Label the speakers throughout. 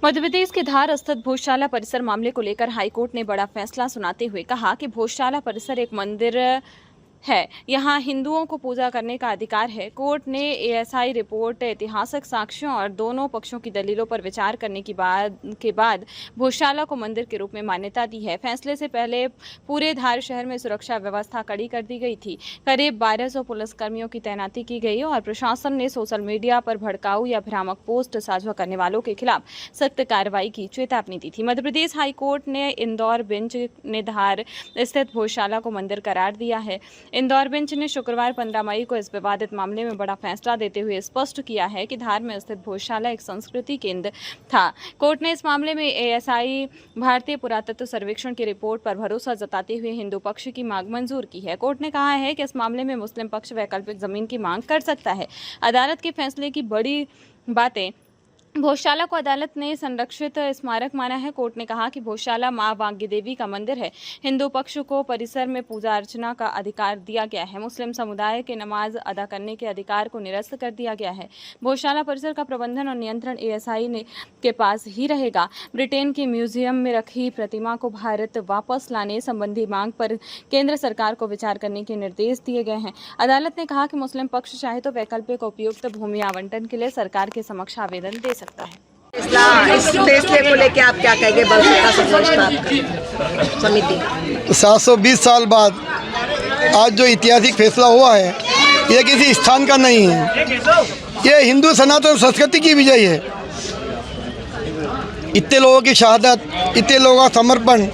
Speaker 1: मध्य प्रदेश के धार स्थित भोजशाला परिसर मामले को लेकर हाईकोर्ट ने बड़ा फैसला सुनाते हुए कहा कि भोजशाला परिसर एक मंदिर है, यहाँ हिंदुओं को पूजा करने का अधिकार है। कोर्ट ने एएसआई रिपोर्ट, ऐतिहासिक साक्ष्यों और दोनों पक्षों की दलीलों पर विचार करने के बाद भोजशाला को मंदिर के रूप में मान्यता दी है। फैसले से पहले पूरे धार शहर में सुरक्षा व्यवस्था कड़ी कर दी गई थी। करीब 1200 पुलिसकर्मियों की तैनाती की गई और प्रशासन ने सोशल मीडिया पर भड़काऊ या भ्रामक पोस्ट साझा करने वालों के खिलाफ सख्त कार्रवाई की चेतावनी दी थी। मध्य प्रदेश हाईकोर्ट ने इंदौर बेंच ने धार स्थित भोजशाला को मंदिर करार दिया है। इंदौर बेंच ने शुक्रवार 15 मई को इस विवादित मामले में बड़ा फैसला देते हुए स्पष्ट किया है कि धार में स्थित भोजशाला एक संस्कृति केंद्र था। कोर्ट ने इस मामले में एएसआई भारतीय पुरातत्व सर्वेक्षण की रिपोर्ट पर भरोसा जताते हुए हिंदू पक्ष की मांग मंजूर की है। कोर्ट ने कहा है कि इस मामले में मुस्लिम पक्ष वैकल्पिक जमीन की मांग कर सकता है। अदालत के फैसले की बड़ी बातें, भोजशाला को अदालत ने संरक्षित स्मारक माना है। कोर्ट ने कहा कि भोजशाला मां वाग्य देवी का मंदिर है। हिंदू पक्ष को परिसर में पूजा अर्चना का अधिकार दिया गया है। मुस्लिम समुदाय के नमाज अदा करने के अधिकार को निरस्त कर दिया गया है। भोजशाला परिसर का प्रबंधन और नियंत्रण एएसआई के पास ही रहेगा। ब्रिटेन के म्यूजियम में रखी प्रतिमा को भारत वापस लाने संबंधी मांग पर केंद्र सरकार को विचार करने के निर्देश दिए गए हैं। अदालत ने कहा कि मुस्लिम पक्ष चाहे तो वैकल्पिक उपयुक्त भूमि आवंटन के लिए सरकार के समक्ष आवेदन दे सकता है।
Speaker 2: इस फैसले को लेकर आप क्या कहेंगे? बल सत्ता समिति
Speaker 3: 720 साल बाद आज जो ऐतिहासिक फैसला हुआ है, ये किसी स्थान का नहीं है, ये हिंदू सनातन संस्कृति की विजय है। इतने लोगों की शहादत, इतने लोगों का समर्पण,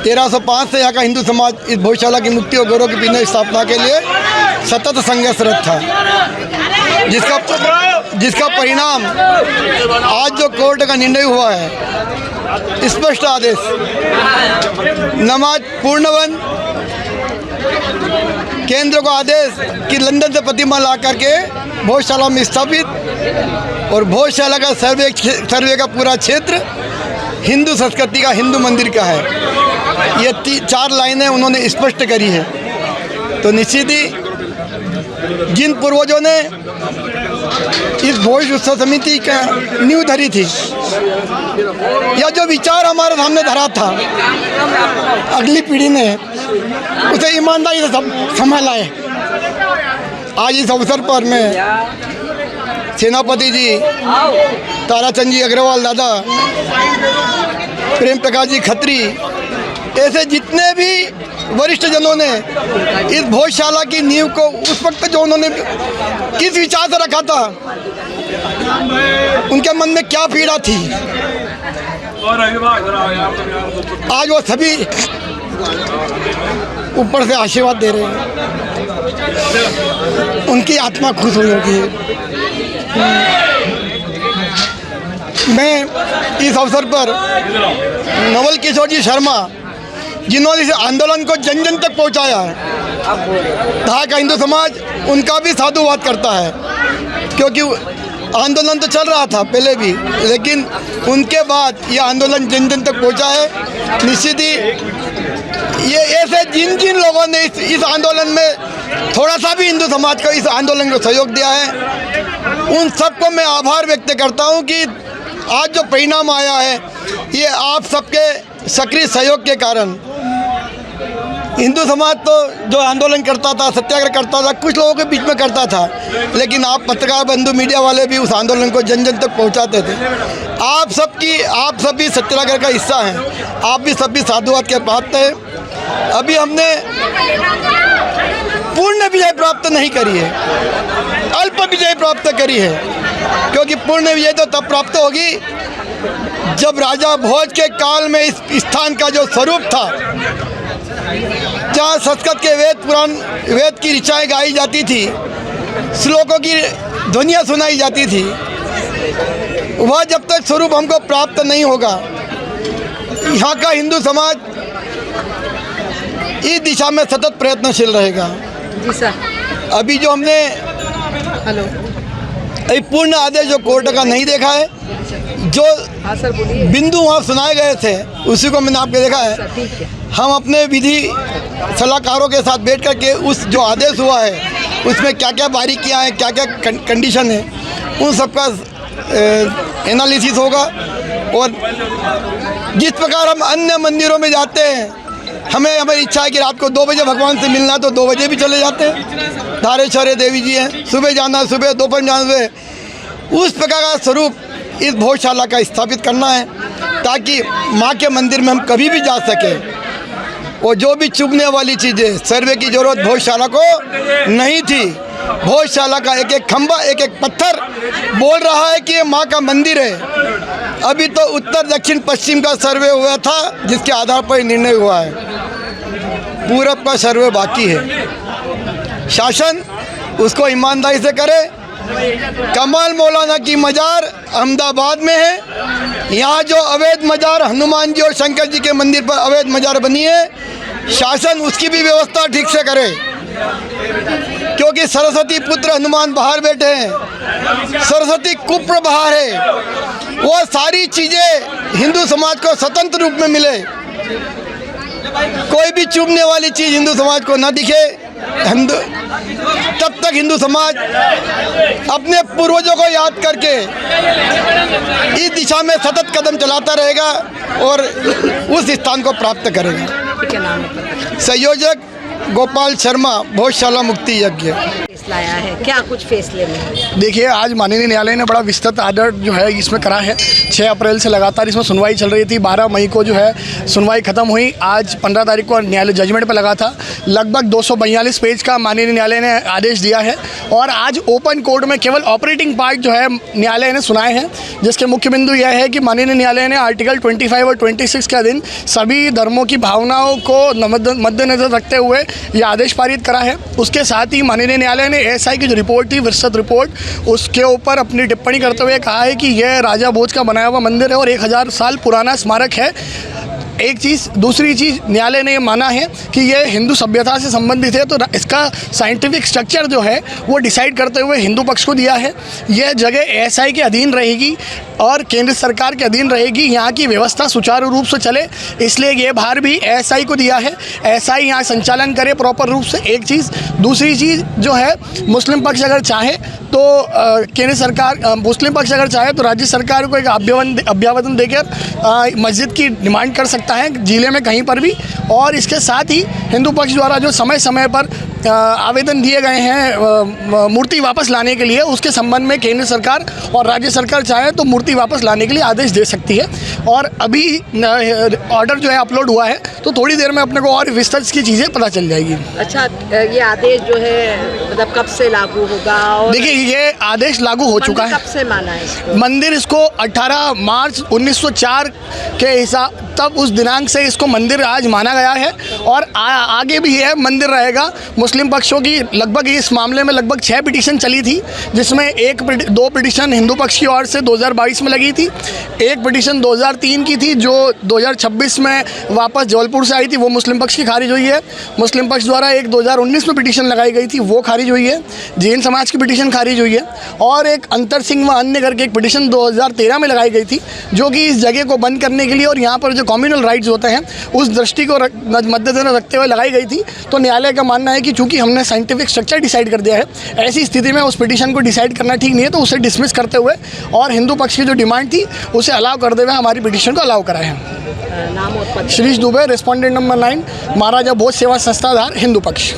Speaker 3: 1305 से यहाँ का हिंदू समाज इस भोजशाला की मुक्ति और गौरव की पुनर्स्थापना के लिए सतत संघर्षरत था, जिसका परिणाम आज जो कोर्ट का निर्णय हुआ है, स्पष्ट आदेश, नमाज पूर्णबंद, केंद्र को आदेश कि लंदन से प्रतिमा ला करके भोजशाला में स्थापित और भोजशाला का सर्वे का पूरा क्षेत्र हिंदू संस्कृति का, हिंदू मंदिर का है। ये 4 लाइनें उन्होंने स्पष्ट करी है। तो निश्चित ही जिन पूर्वजों ने इस भोज उत्सव समिति का नींव धरी थी, या जो विचार हमारे सामने धरा था, अगली पीढ़ी ने उसे ईमानदारी से संभाला है। आज इस अवसर पर मैं सेनापति जी, ताराचंद जी अग्रवाल दादा, प्रेम प्रकाश जी खत्री, ऐसे जितने भी वरिष्ठ जनों ने इस भोजशाला की नींव को उस वक्त जो उन्होंने किस विचार से रखा था, उनके मन में क्या पीड़ा थी, आज वो सभी ऊपर से आशीर्वाद दे रहे हैं। उनकी आत्मा खुश हुई होगी। मैं इस अवसर पर नवल किशोर जी शर्मा, जिन्होंने इस आंदोलन को जन जन तक पहुंचाया है, धार का हिंदू समाज उनका भी साधुवाद करता है, क्योंकि आंदोलन तो चल रहा था पहले भी, लेकिन उनके बाद ये आंदोलन जन जन तक पहुंचा है। निश्चित ही ये ऐसे जिन लोगों ने इस आंदोलन में थोड़ा सा भी हिंदू समाज को इस आंदोलन को सहयोग दिया है, उन सबको मैं आभार व्यक्त करता हूँ कि आज जो परिणाम आया है, ये आप सबके सक्रिय सहयोग के कारण। हिंदू समाज तो जो आंदोलन करता था, सत्याग्रह करता था, कुछ लोगों के बीच में करता था, लेकिन आप पत्रकार बंधु, मीडिया वाले भी उस आंदोलन को जन जन तक पहुंचाते थे। आप सब भी सत्याग्रह का हिस्सा हैं, आप भी सब भी साधुवाद के पात्र हैं। अभी हमने पूर्ण विजय प्राप्त नहीं करी है, अल्प विजय प्राप्त करी है, क्योंकि पूर्ण विजय तो तब प्राप्त होगी जब राजा भोज के काल में इस स्थान का जो स्वरूप था, जहाँ संस्कृत के वेद की ऋचाएँ गाई जाती थी, श्लोकों की ध्वनियाँ सुनाई जाती थी, वह जब तक स्वरूप हमको प्राप्त नहीं होगा, यहाँ का हिंदू समाज इस दिशा में सतत प्रयत्नशील रहेगा।
Speaker 2: जी सर।
Speaker 3: अभी जो हमने पूर्ण आदेश जो कोर्ट का नहीं देखा है, जो बिंदु वहाँ सुनाए गए थे उसी को मैंने आपको देखा है। हम अपने विधि सलाहकारों के साथ बैठ कर के उस जो आदेश हुआ है उसमें क्या क्या बारीकियाँ हैं, क्या क्या कंडीशन है, उन सबका एनालिसिस होगा। और जिस प्रकार हम अन्य मंदिरों में जाते हैं, हमारी इच्छा है कि रात को 2 बजे भगवान से मिलना, तो 2 बजे भी चले जाते हैं। धारेश्वरी देवी जी हैं, सुबह जाना, सुबह दोपहर जाना, सुबह उस प्रकार का स्वरूप इस भोजशाला का स्थापित करना है, ताकि माँ के मंदिर में हम कभी भी जा सकें। और जो भी चुभने वाली चीज़ें, सर्वे की ज़रूरत भोजशाला को नहीं थी। भोजशाला का एक एक खंभा, एक एक पत्थर बोल रहा है कि ये माँ का मंदिर है। अभी तो उत्तर दक्षिण पश्चिम का सर्वे हुआ था, जिसके आधार पर निर्णय हुआ है। पूरब का सर्वे बाकी है। शासन उसको ईमानदारी से करे। कमाल मौलाना की मज़ार अहमदाबाद में है। यहाँ जो अवैध मज़ार हनुमान जी और शंकर जी के मंदिर पर अवैध मज़ार बनी है, शासन उसकी भी व्यवस्था ठीक से करे, क्योंकि सरस्वती पुत्र हनुमान बाहर बैठे हैं, सरस्वती कुप्र बाहर है। वो सारी चीज़ें हिंदू समाज को स्वतंत्र रूप में मिले। कोई भी चुभने वाली चीज़ हिंदू समाज को न दिखे, तब तक हिंदू समाज अपने पूर्वजों को याद करके इस दिशा में सतत कदम चलाता रहेगा और उस स्थान को प्राप्त करेगा। संयोजक गोपाल शर्मा, भोजशाला मुक्ति यज्ञ।
Speaker 2: लाया है क्या कुछ फैसले में?
Speaker 4: देखिए, आज माननीय न्यायालय ने बड़ा विस्तृत आर्डर जो है इसमें करा है। 6 अप्रैल से लगातार इसमें सुनवाई चल रही थी। 12 मई को जो है सुनवाई खत्म हुई। आज 15 तारीख को न्यायालय जजमेंट पर लगा था। लगभग 242 पेज का माननीय न्यायालय ने आदेश दिया है और आज ओपन कोर्ट में केवल ऑपरेटिंग पार्ट जो है न्यायालय ने सुनाए हैं, जिसके मुख्य बिंदु यह है कि माननीय न्यायालय ने आर्टिकल 25 और 26 के अधीन सभी धर्मों की भावनाओं को मद्देनजर रखते हुए यह आदेश पारित करा है। उसके साथ ही माननीय न्यायालय ने एएसआई की जो रिपोर्ट थी, विस्तृत रिपोर्ट, उसके ऊपर अपनी टिप्पणी करते हुए कहा है कि यह राजा भोज का बनाया हुआ मंदिर है और 1000 साल पुराना स्मारक है। एक चीज़। दूसरी चीज़, न्यायालय ने ये माना है कि ये हिंदू सभ्यता से संबंधित है, तो इसका साइंटिफिक स्ट्रक्चर जो है वो डिसाइड करते हुए हिंदू पक्ष को दिया है। यह जगह एएसआई के अधीन रहेगी और केंद्र सरकार के अधीन रहेगी। यहाँ की व्यवस्था सुचारू रूप से चले, इसलिए ये भार भी एएसआई को दिया है। एएसआई यहाँ संचालन करे प्रॉपर रूप से, एक चीज़। दूसरी चीज़ जो है, मुस्लिम पक्ष अगर चाहे तो केंद्र सरकार, मुस्लिम पक्ष अगर चाहे तो राज्य सरकार को एक अभ्यावेदन देकर मस्जिद की डिमांड कर सकता है जिले में कहीं पर भी। और इसके साथ ही हिंदू पक्ष द्वारा जो समय समय पर आवेदन दिए गए हैं मूर्ति वापस लाने के लिए, उसके संबंध में केंद्र सरकार और राज्य सरकार चाहे तो मूर्ति वापस लाने के लिए आदेश दे सकती है। और अभी ऑर्डर जो है अपलोड हुआ है, तो थोड़ी देर में अपने को और विस्तृत की चीज़ें पता चल जाएगी।
Speaker 2: अच्छा, ये आदेश जो है मतलब कब से लागू होगा? और
Speaker 4: देखिए, ये आदेश लागू हो चुका है।
Speaker 2: कब से माना है इसको?
Speaker 4: मंदिर इसको 18 मार्च 1904 के हिसाब, तब उस दिनांक से इसको मंदिर आज माना गया है और आगे भी है मंदिर रहेगा। मुस्लिम पक्षों की लगभग इस मामले में लगभग 6 पिटीशन चली थी, जिसमें 2 पिटीशन हिंदू पक्ष की ओर से 2022 में लगी थी। एक पिटीशन 2003 की थी जो 2026 में वापस जबलपुर से आई थी, वो मुस्लिम पक्ष की खारिज हुई है। मुस्लिम पक्ष द्वारा एक 2019 में पिटीशन लगाई गई थी, वो खारिज हुई है। जैन समाज की पिटीशन खारिज हुई है। और एक अंतर सिंह व अन्य करके एक पिटीशन 2013 में लगाई गई थी, जो कि इस जगह को बंद करने के लिए और यहाँ पर जो कम्युनल राइट्स होते हैं उस दृष्टि को मद्देनजर रखते हुए लगाई गई थी। तो न्यायालय का मानना है कि चूंकि हमने साइंटिफिक स्ट्रक्चर डिसाइड कर दिया है, ऐसी स्थिति में उस पिटीशन को डिसाइड करना ठीक नहीं है, तो उसे डिसमिस करते हुए और हिंदू पक्ष की जो डिमांड थी उसे अलाउ करते हुए हमारी पिटीशन को अलाउ कराए हैं।
Speaker 2: नाम और पद?
Speaker 4: श्रीश दुबे, रेस्पोंडेंट नंबर 9, महाराजा भोज सेवा संस्थाधार, हिंदू पक्ष।